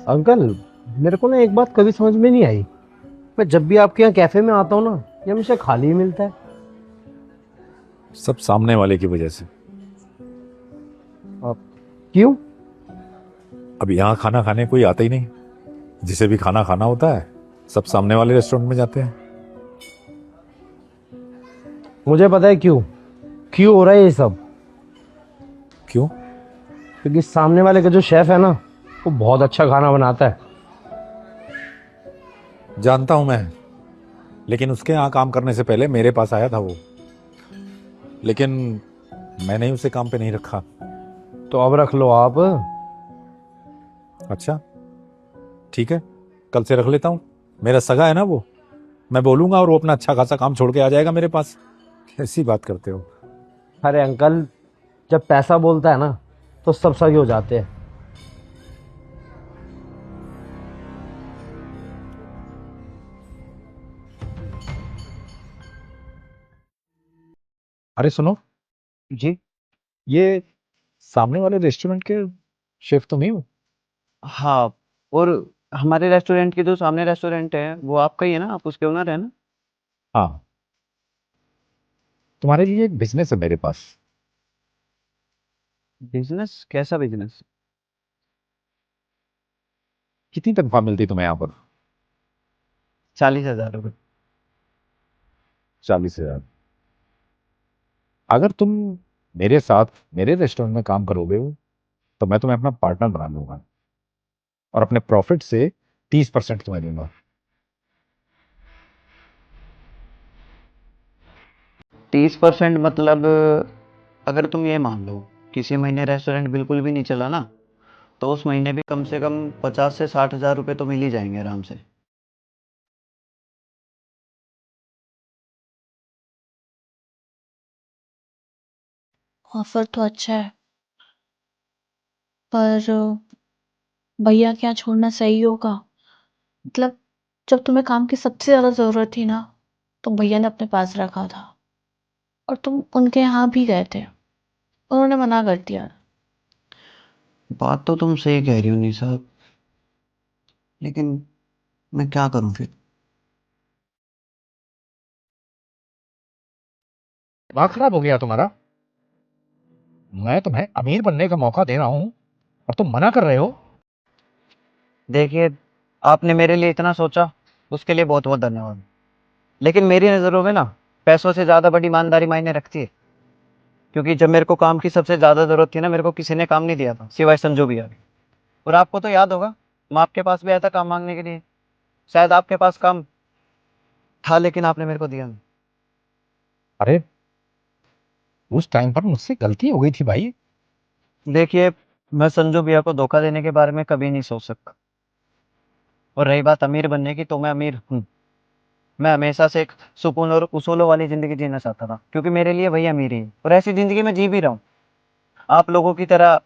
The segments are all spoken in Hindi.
अंकल, मेरे को ना एक बात कभी समझ में नहीं आई। मैं जब भी आपके यहाँ कैफे में आता हूँ ना, ये हमेशा खाली ही मिलता है। सब सामने वाले की वजह से। अब क्यों? अब यहाँ खाना खाने कोई आता ही नहीं। जिसे भी खाना खाना होता है सब सामने वाले रेस्टोरेंट में जाते हैं। मुझे पता है क्यों। क्यों हो रहा है ये सब? क्यों? क्योंकि सामने वाले का जो शेफ है ना, वो बहुत अच्छा खाना बनाता है। जानता हूं मैं, लेकिन उसके यहाँ काम करने से पहले मेरे पास आया था वो। लेकिन मैंने ही उसे काम पे नहीं रखा। तो अब रख लो आप। अच्छा, ठीक है, कल से रख लेता हूँ। मेरा सगा है ना वो। मैं बोलूंगा और वो अपना अच्छा खासा काम छोड़ के आ जाएगा मेरे पास। कैसी बात करते हो? अरे अंकल, जब पैसा बोलता है ना, तो सब सही हो जाते हैं। अरे सुनो, जी। ये सामने वाले रेस्टोरेंट के शेफ तो नहीं हो? हाँ। और हमारे रेस्टोरेंट के जो सामने रेस्टोरेंट है वो आपका ही है ना, आप उसके ओनर है ना? हाँ, तुम्हारे लिए एक बिजनेस है मेरे पास। बिजनेस? कैसा बिजनेस? कितनी तनख्वाह मिलती तुम्हें यहाँ पर? 40,000 रुपये। 40,000। अगर तुम मेरे साथ मेरे रेस्टोरेंट में काम करोगे तो मैं तुम्हें अपना पार्टनर बना लूंगा और अपने प्रॉफिट से 30% तुम्हें दूंगा। 30% मतलब, अगर तुम ये मान लो किसी महीने रेस्टोरेंट बिल्कुल भी नहीं चला ना, तो उस महीने भी कम से कम 50 से 60 हज़ार रुपये तो मिल ही जाएंगे आराम से। ऑफर तो अच्छा है, पर भैया क्या छोड़ना सही होगा? मतलब जब तुम्हें काम की सबसे ज्यादा जरूरत थी ना, तो भैया ने अपने पास रखा था, और तुम उनके यहाँ भी गए थे, उन्होंने मना कर दिया। बात तो तुम सही कह रही हो निशा, लेकिन मैं क्या करूं फिर? दिमाग खराब हो गया तुम्हारा? मैं तुम्हें अमीर बनने का मौका दे रहा हूँ और तुम मना कर रहे हो। देखिए, आपने मेरे लिए इतना सोचा, उसके लिए बहुत बहुत धन्यवाद। लेकिन मेरी नज़रों में ना, पैसों से ज़्यादा बड़ी ईमानदारी मायने रखती है। क्योंकि जब मेरे को काम की सबसे ज़्यादा ज़रूरत थी ना, मेरे को किसी ने काम नहीं दिया था सिवाय संजू भैया के। और आपको तो याद होगा, मैं आपके पास भी आया था काम मांगने के लिए। शायद आपके पास काम था, लेकिन आपने मेरे को दिया नहीं। अरे, उस टाइम पर मुझसे गलती हो गई थी भाई। देखिए, मैं संजू भैया को धोखा देने के बारे में कभी नहीं सोच सकता। और रही बात अमीर बनने की, तो मैं अमीर हूँ। मैं हमेशा से एक सुकून और उसूलों वाली ज़िंदगी जीना चाहता था, क्योंकि मेरे लिए वही अमीरी है, और ऐसी ज़िंदगी मैं जी भी रहा हूँ। आप लोगों की तरह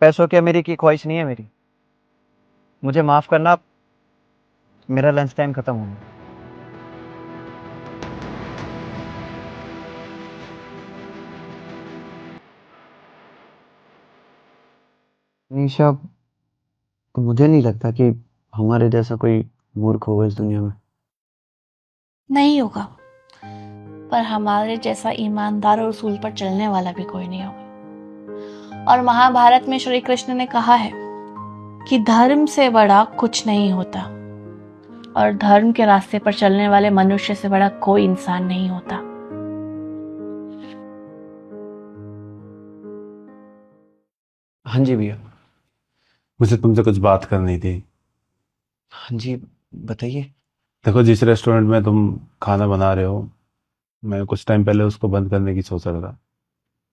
पैसों की अमीरी की ख्वाहिश नहीं है मेरी। मुझे माफ़ करना, मेरा लंच टाइम खत्म हो गया। निशा, मुझे नहीं लगता कि हमारे जैसा कोई मूर्ख होगा इस दुनिया में। नहीं होगा, पर हमारे जैसा ईमानदार और उसूल पर चलने वाला भी कोई नहीं होगा। और महाभारत में श्री कृष्ण ने कहा है कि धर्म से बड़ा कुछ नहीं होता, और धर्म के रास्ते पर चलने वाले मनुष्य से बड़ा कोई इंसान नहीं होता। हाँ जी भैया। मुझे तुमसे कुछ बात करनी थी। हाँ जी, बताइए। देखो, जिस रेस्टोरेंट में तुम खाना बना रहे हो, मैं कुछ टाइम पहले उसको बंद करने की सोच रहा था,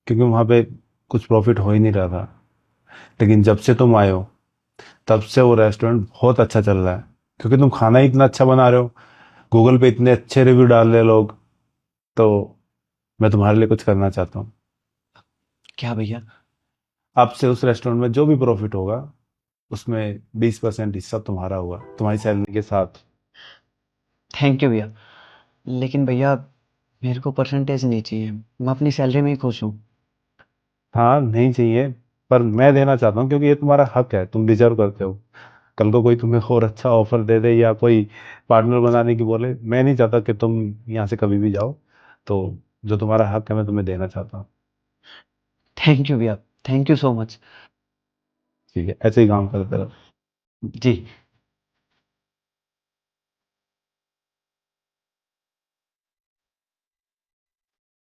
क्योंकि वहाँ पे कुछ प्रॉफिट हो ही नहीं रहा था। लेकिन जब से तुम आए हो, तब से वो रेस्टोरेंट बहुत अच्छा चल रहा है, क्योंकि तुम खाना ही इतना अच्छा बना रहे हो। गूगल पे इतने अच्छे रिव्यू डाल रहे हैं लोग। तो मैं तुम्हारे लिए कुछ करना चाहता हूँ। क्या भैया? आपसे उस रेस्टोरेंट में जो भी प्रॉफिट होगा, उसमें 20% हिस्सा तुम्हारा होगा, तुम्हारी सैलरी के साथ। थैंक यू भैया। लेकिन भैया, मेरे को परसेंटेज नहीं चाहिए, मैं अपनी सैलरी में ही खुश हूँ। हाँ, नहीं चाहिए, पर मैं देना चाहता हूँ, क्योंकि ये तुम्हारा हक है, तुम डिजर्व करते हो। कल को कोई तुम्हें और अच्छा ऑफर दे दे या कोई पार्टनर बनाने की बोले, मैं नहीं चाहता कि तुम यहाँ से कभी भी जाओ। तो जो तुम्हारा हक है मैं तुम्हें देना चाहता हूँ। थैंक यू भैया, थैंक यू सो मच। ठीक है, ऐसे ही काम करते रहो। जी।